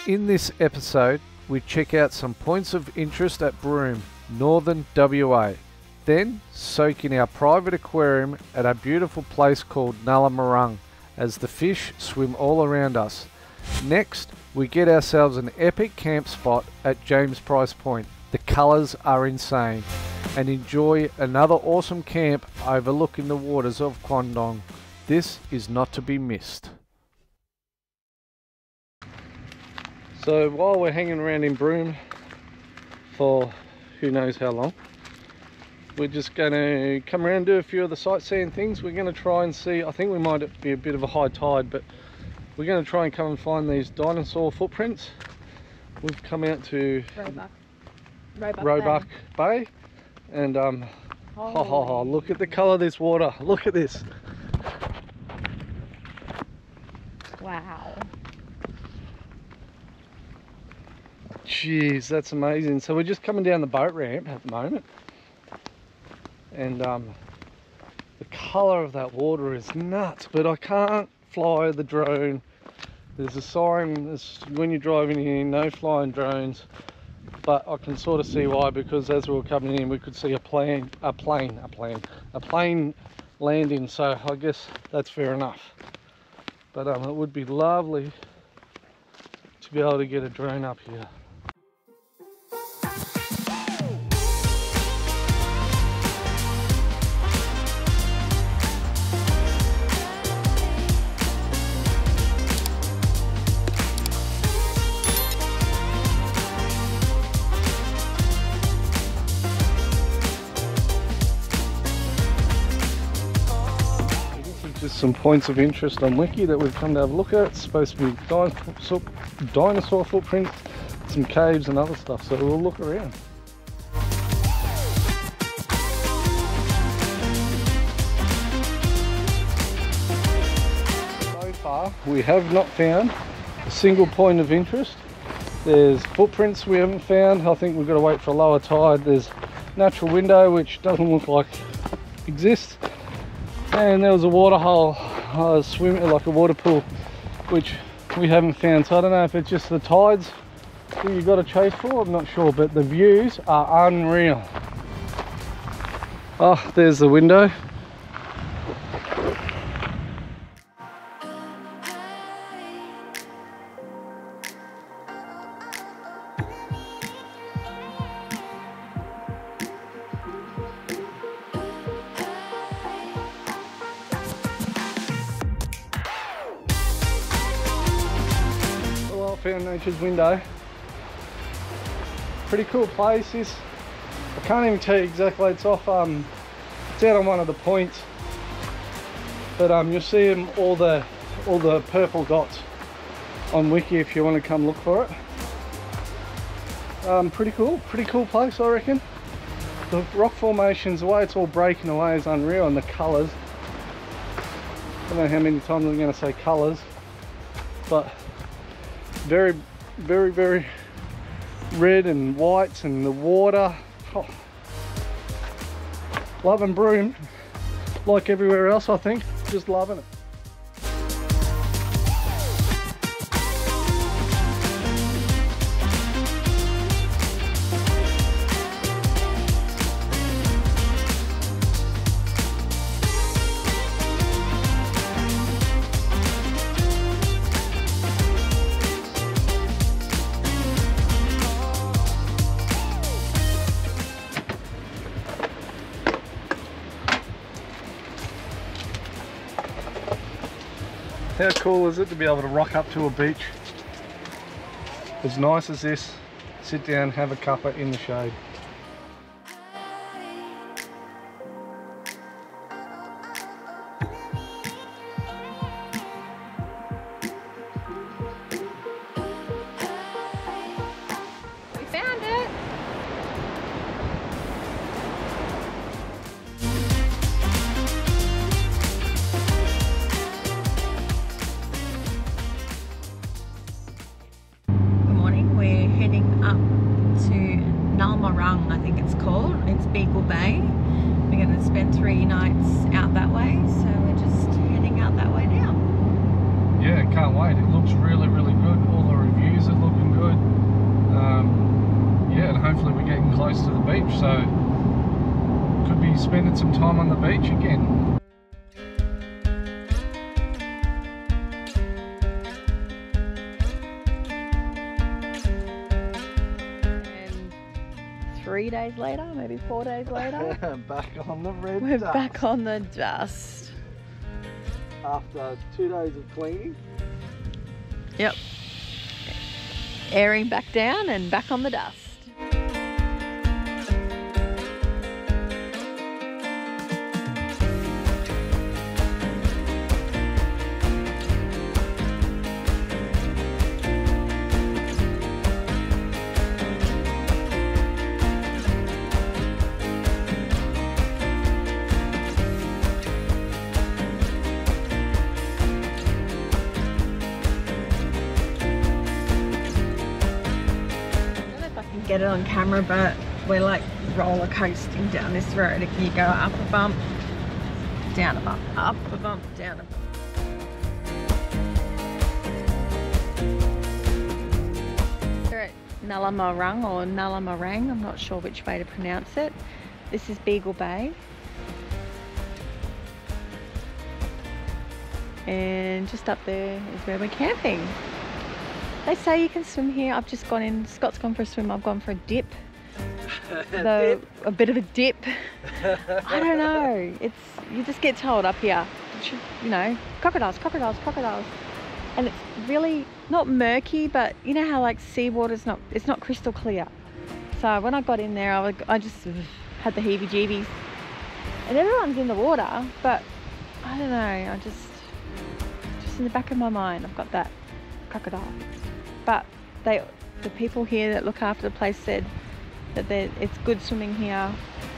In this episode, we check out some points of interest at Broome, northern WA. Then soak in our private aquarium at a beautiful place called Gnylmarung as the fish swim all around us. Next, we get ourselves an epic camp spot at James Price Point. The colours are insane. And enjoy another awesome camp overlooking the waters of Kwandong. This is not to be missed. So while we're hanging around in Broome for who knows how long, we're just going to come around and do a few of the sightseeing things. We're going to try and see, I think we might be a bit of a high tide, but we're going to try and come and find these dinosaur footprints. We've come out to Roebuck Bay. And look at the colour of this water. Look at this. Wow. Jeez, that's amazing. So we're just coming down the boat ramp at the moment. And the colour of that water is nuts. But I can't fly the drone. There's a sign when you're driving here, no flying drones. But I can sort of see why, because as we were coming in we could see a plane landing, so I guess that's fair enough. But it would be lovely to be able to get a drone up here. Just some points of interest on Wiki that we've come to have a look at. It's supposed to be dinosaur footprints, some caves and other stuff, so we'll look around. So far we have not found a single point of interest. There's footprints we haven't found. I think we've got to wait for a lower tide. There's natural window which doesn't look like exists. And there was a water hole, like a water pool, which we haven't found. So I don't know if it's just the tides that you've got to chase for, I'm not sure, but the views are unreal. Oh, there's the window. Found nature's window. Pretty cool place. This, I can't even tell you exactly. It's off. It's out on one of the points, but you'll see them all the purple dots on Wiki if you want to come look for it. Pretty cool place, I reckon. The rock formations, the way it's all breaking away is unreal, and the colours. I don't know how many times I'm going to say colours, but very red and whites, and the water. Oh. Loving Broome, like everywhere else, I think. Just loving it. How cool is it to be able to rock up to a beach as nice as this, sit down, have a cuppa in the shade. We found it! Gnylmarung, I think it's called. It's Beagle Bay. We're going to spend 3 nights out that way, so we're just heading out that way now. Yeah, can't wait. It looks really, really good. All the reviews are looking hopefully we're getting close to the beach, so could be spending some time on the beach again. And 3 days later, maybe 4 days later, Back on the red we're dust. back on the dust. After 2 days of cleaning. Yep. Airing back down and back on the dust. Get it on camera, but we're like roller coasting down this road. You go up a bump, down a bump, up a bump, down a bump. We're at Gnylmarung or Gnylmarung, I'm not sure which way to pronounce it. This is Beagle Bay. And just up there is where we're camping. They say you can swim here. I've just gone in. Scott's gone for a swim. I've gone for a dip. A bit of a dip. I don't know. It's, you just get told up here, you know, crocodiles, crocodiles, crocodiles, and it's really not murky, but you know how like seawater's not, it's not crystal clear. So when I got in there, I just had the heebie-jeebies. And everyone's in the water, but I don't know. I just in the back of my mind, I've got that crocodile. But the people here that look after the place said that it's good swimming here.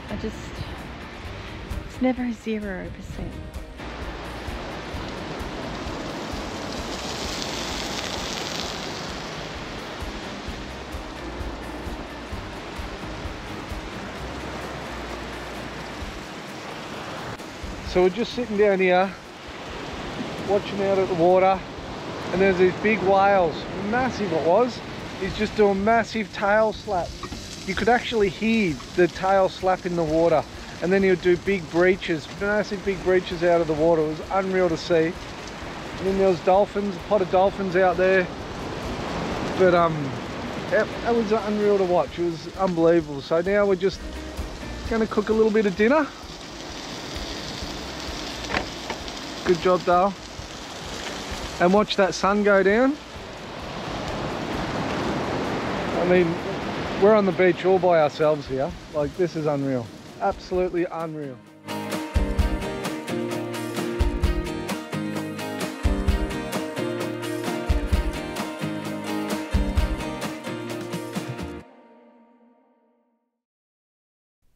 It's never 0%. So we're just sitting down here, watching out at the water, and there's these big whales, massive it was. He's just doing massive tail slaps. You could actually hear the tail slap in the water, and then he would do big breaches, massive big breaches out of the water. It was unreal to see. And then there was dolphins, a pot of dolphins out there. But that was unreal to watch. It was unbelievable. So now we're just going to cook a little bit of dinner. Good job, Dale. And watch that sun go down. I mean, we're on the beach all by ourselves here. Like, this is unreal. Absolutely unreal.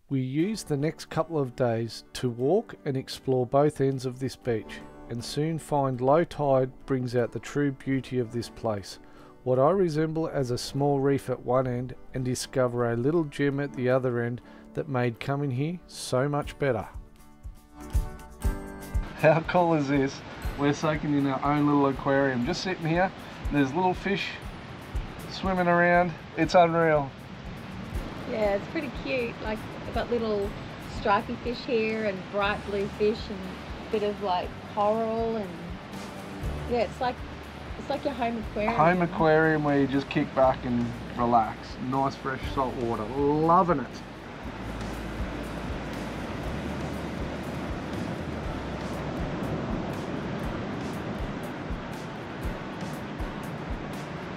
We used the next couple of days to walk and explore both ends of this beach, and soon find low tide brings out the true beauty of this place, what I resemble as a small reef at one end, and discover a little gem at the other end that made coming here so much better. How cool is this? We're soaking in our own little aquarium, just sitting here, and there's little fish swimming around. It's unreal. Yeah, it's pretty cute. Like, I've got little stripy fish here and bright blue fish and a bit of like coral, and yeah, it's like your home aquarium. Home aquarium where you just kick back and relax. Nice fresh salt water. Loving it.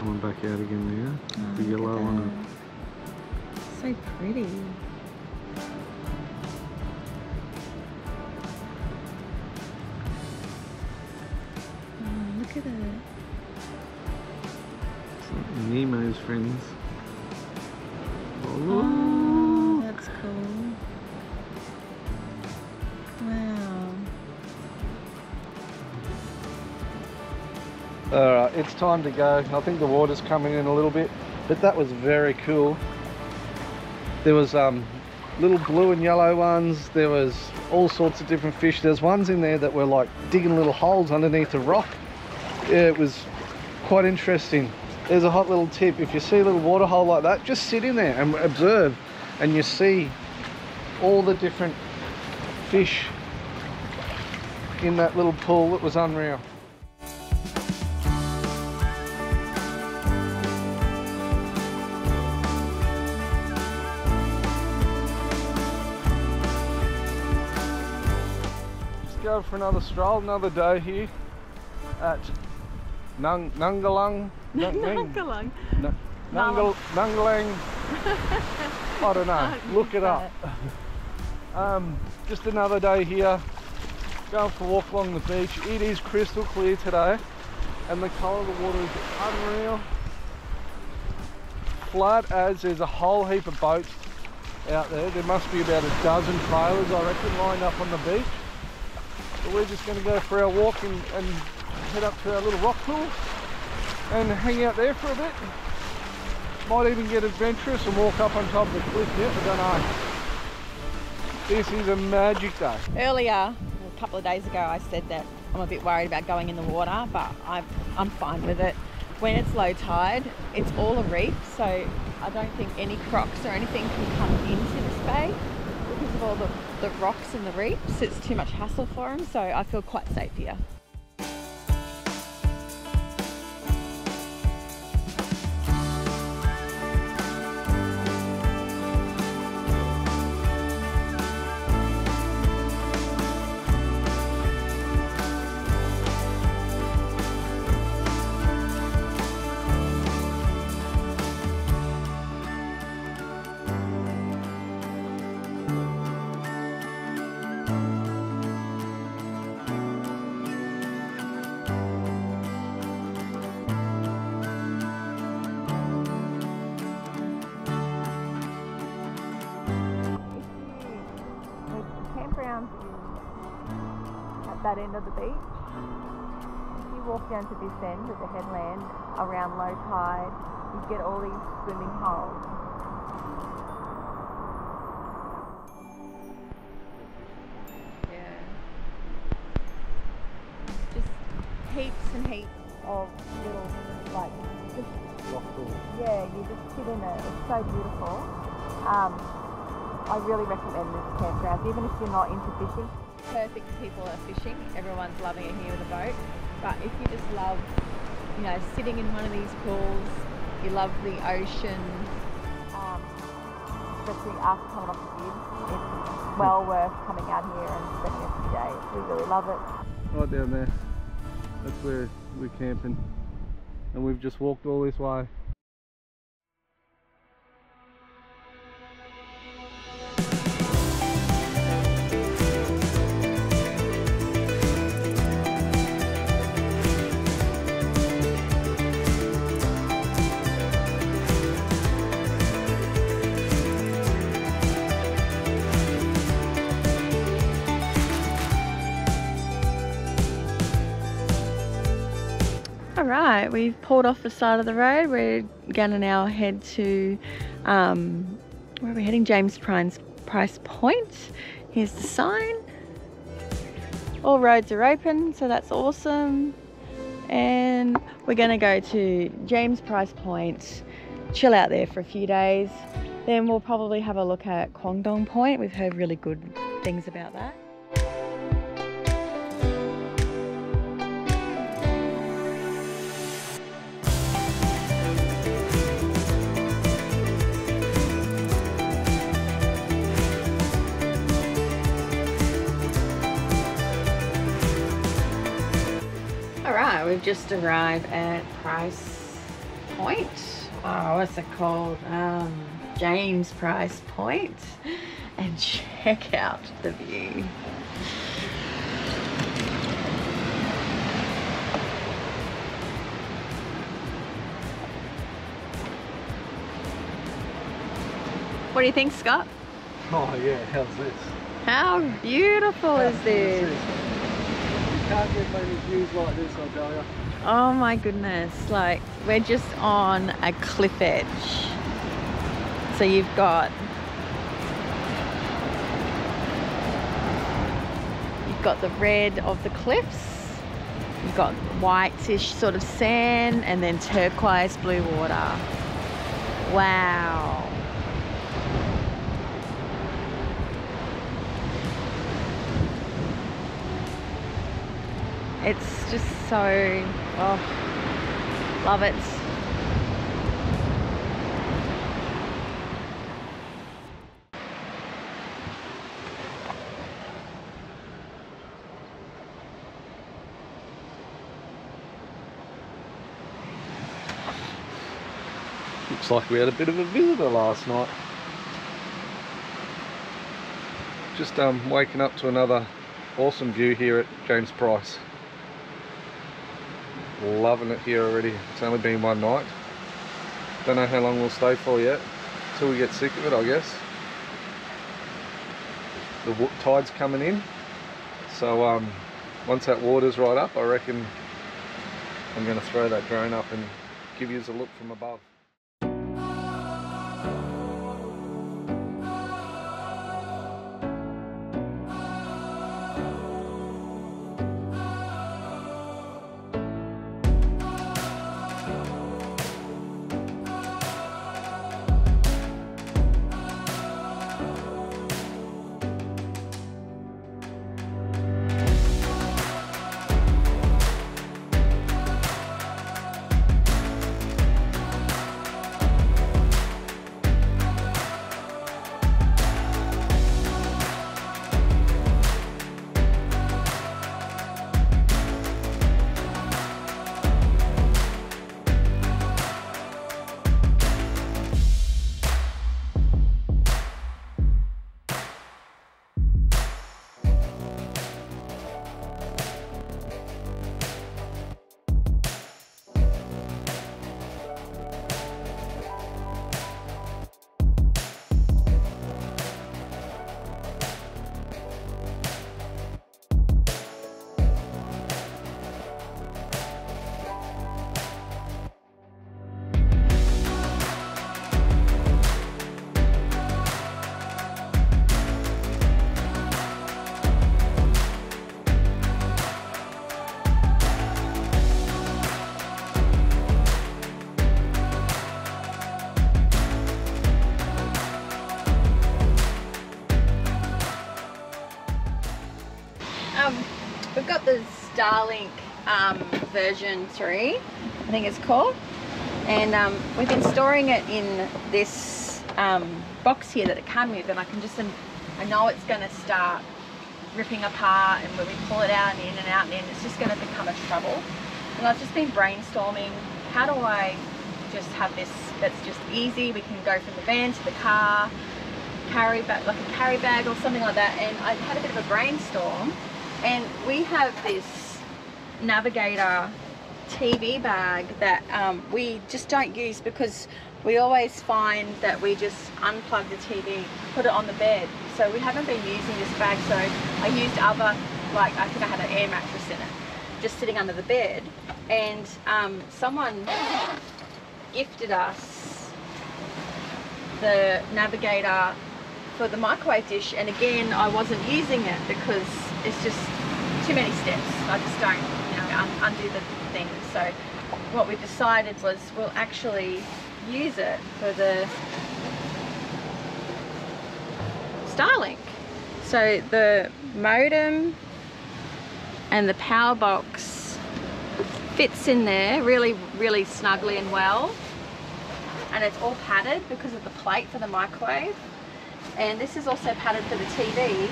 Coming back out again now. Oh, The yellow on it. So pretty. Oh, look at it. It's like Nemo's friends. Oh, that's cool. Wow. Alright, it's time to go. I think the water's coming in a little bit, but that was very cool. There was little blue and yellow ones. There was all sorts of different fish. There's ones in there that were like digging little holes underneath a rock. Yeah, it was quite interesting. there's a hot little tip. If you see a little water hole like that, just sit in there and observe, and you see all the different fish in that little pool. It was unreal. Just go for another stroll, another day here at Gnylmarung. Gnylmarung. Gnylmarung. I don't know. Look it up. Just another day here, going for a walk along the beach. It is crystal clear today, and the colour of the water is unreal. Flat as there's a whole heap of boats out there. There must be about a dozen trailers, I reckon, lined up on the beach. But we're just going to go for our walk and head up to our little rock pool and hang out there for a bit. Might even get adventurous and walk up on top of the cliff yet, I don't know. This is a magic day. Earlier, a couple of days ago, I said that I'm a bit worried about going in the water, but I'm fine with it. When it's low tide, it's all a reef, so I don't think any crocs or anything can come into this bay because of all the rocks and the reefs. It's too much hassle for them, so I feel quite safe here. At that end of the beach, if you walk down to this end of the headland around low tide, you get all these swimming holes. Yeah, just heaps and heaps of little, like, just rock pools. Yeah, you just sit in it. It's so beautiful. I really recommend this campground, even if you're not into fishing. Perfect people are fishing. Everyone's loving it here with a boat. But if you just love, you know, sitting in one of these pools, you love the ocean, especially after coming off the gym, it's well worth coming out here and spending a few days. We really love it. Right down there. That's where we're camping, and we've just walked all this way. Alright, we've pulled off the side of the road. We're gonna now head to, where are we heading? James Price Point. Here's the sign. All roads are open, so that's awesome. And we're gonna go to James Price Point, chill out there for a few days. Then we'll probably have a look at Kwangdong Point. We've heard really good things about that. Alright, we've just arrived at Price Point. Oh, what's it called? James Price Point. And check out the view. What do you think, Scott? Oh yeah, how's this? How beautiful is this? Can't get many views like this, I'll tell you. Oh my goodness, like we're just on a cliff edge. So you've got the red of the cliffs, You've got whitish sort of sand and then turquoise blue water. Wow. It's just so, oh, love it. Looks like we had a bit of a visitor last night. Just waking up to another awesome view here at James Price. Loving it here already. It's only been one night. Don't know how long we'll stay for yet, until we get sick of it, I guess. The tide's coming in, so once that water's right up, I reckon I'm going to throw that drone up and give you a look from above. We've got the Starlink version 3, I think it's called, and we've been storing it in this box here that it came with, and I know it's going to start ripping apart, and when we pull it out and in and out and in, it's just going to become a trouble. And I've just been brainstorming, how do I just have this that's just easy, we can go from the van to the car, carry back, like a carry bag or something like that. And I had a bit of a brainstorm, and we have this Navigator TV bag that we just don't use, because we always find that we just unplug the TV, put it on the bed. So we haven't been using this bag, so I used other, like I think I had an air mattress in it, just sitting under the bed. And someone gifted us the Navigator for the microwave dish, and again I wasn't using it because it's just too many steps. I just don't, you know, undo the thing. So what we decided was we'll actually use it for the Starlink. So the modem and the power box fits in there really snugly and well, and it's all padded because of the plate for the microwave, and this is also padded for the TV,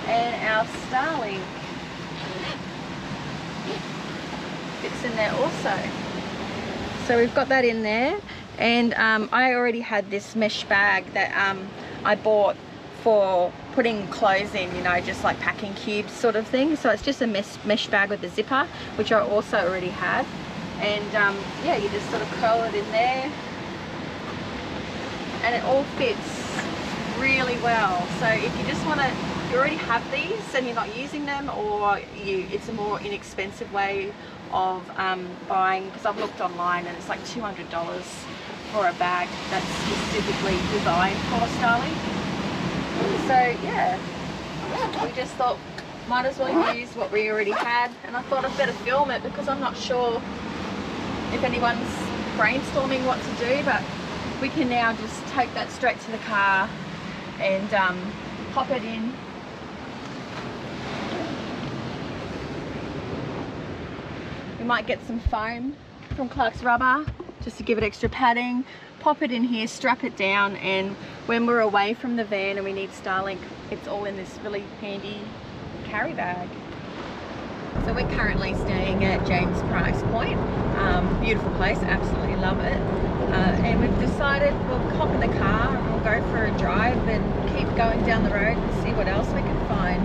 and our Starlink fits in there also. So we've got that in there, and I already had this mesh bag that I bought for putting clothes in, you know, just like packing cubes sort of thing. So it's just a mesh bag with a zipper, which I also already had. And yeah, you just sort of curl it in there, and it all fits really well. So if you just want to, you already have these and you're not using them, or it's a more inexpensive way of buying, because I've looked online and it's like $200 for a bag that's specifically designed for Starlink. So yeah, we just thought might as well use what we already had, and I thought I'd better film it because I'm not sure if anyone's brainstorming what to do, but we can now just take that straight to the car and pop it in. We might get some foam from Clark's Rubber just to give it extra padding, pop it in here, strap it down, and when we're away from the van and we need Starlink, it's all in this really handy carry bag. So we're currently staying at James Price Point. Beautiful place, absolutely love it. And we've decided we'll hop in the car and we'll go for a drive and keep going down the road and see what else we can find.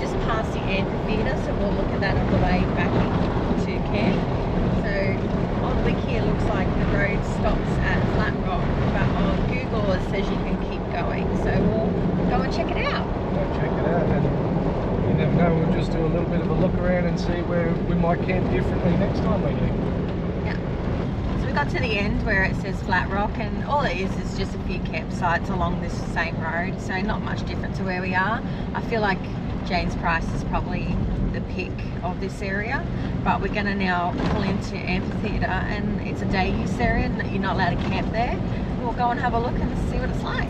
Just past the amphitheatre, so we'll look at that on the way back to camp. So on Wiki it looks like the road stops at Flat Rock, but on Google it says you can keep going. So we'll go and check it out. Go check it out, and you never know, we'll just do a little bit of a look around and see where we might camp differently next time we leave. So we got to the end where it says Flat Rock, and all it is just a few campsites along this same road, so not much different to where we are. I feel like James Price is probably the pick of this area, but we're going to now pull into Amphitheatre, and it's a day use area and you're not allowed to camp there. We'll go and have a look and see what it's like.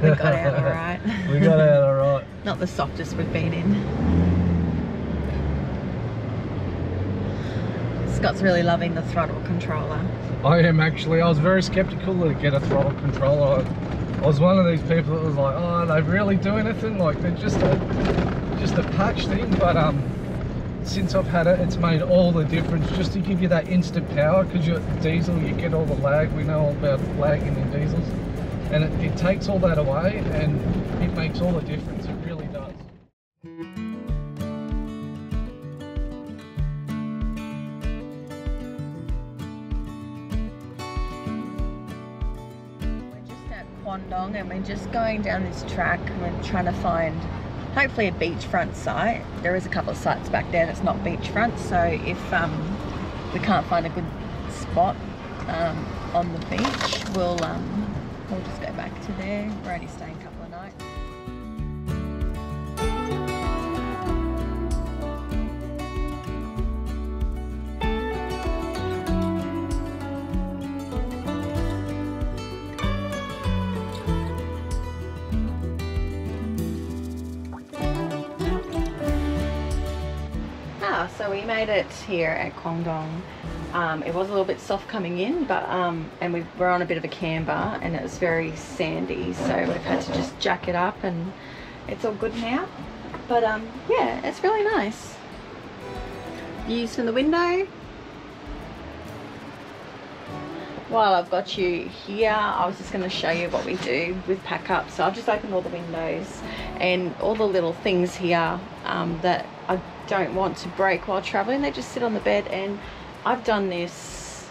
We got out alright. We got out alright. Not the softest we've been in. Scott's really loving the throttle controller. I am actually. I was very skeptical to get a throttle controller. I was one of these people that was like, oh, they really do anything? Like, they're just a patch thing. But since I've had it, it's made all the difference just to give you that instant power, because you're diesel, you get all the lag. We know all about lagging in diesels. And it takes all that away, and it makes all the difference. It really does. We're just at Kwandong and we're just going down this track. We're trying to find hopefully a beachfront site. There is a couple of sites back there that's not beachfront, so if we can't find a good spot on the beach, we'll just go back to there. We're only staying a couple of nights. So we made it here at Kwandong. It was a little bit soft coming in, but and we were on a bit of a camber and it was very sandy, so we've had to just jack it up and it's all good now. But yeah, it's really nice. Views from the window. While I've got you here, I was just going to show you what we do with pack up. So I've just opened all the windows and all the little things here that I don't want to break while traveling, they just sit on the bed. And I've done this,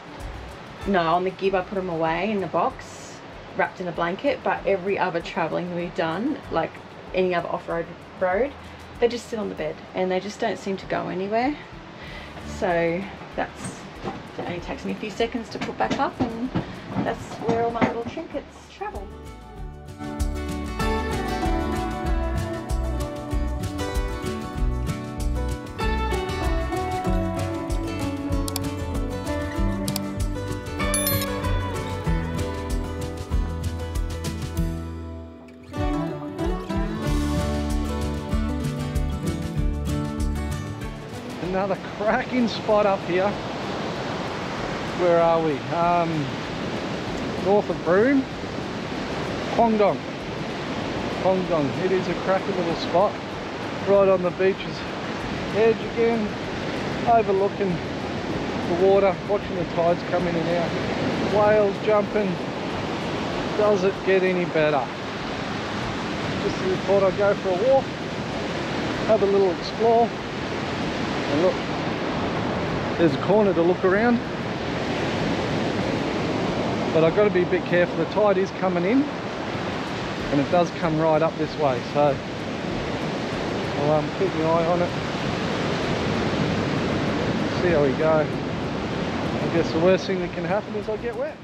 no, on the Gib I put them away in the box wrapped in a blanket, but every other traveling we've done, like any other off-road road, they just sit on the bed and they just don't seem to go anywhere. So it only takes me a few seconds to put back up, and that's where all my little trinkets travel. Another cracking spot up here. Where are we? North of Broome. Kwandong. It is a cracking little spot. Right on the beach's edge again. Overlooking the water. Watching the tides come in and out. Whales jumping. Does it get any better? Just thought I'd go for a walk. have a little explore. And look, there's a corner to look around. But I've got to be a bit careful. The tide is coming in, and it does come right up this way. So I'll keep my eye on it. See how we go. I guess the worst thing that can happen is I get wet.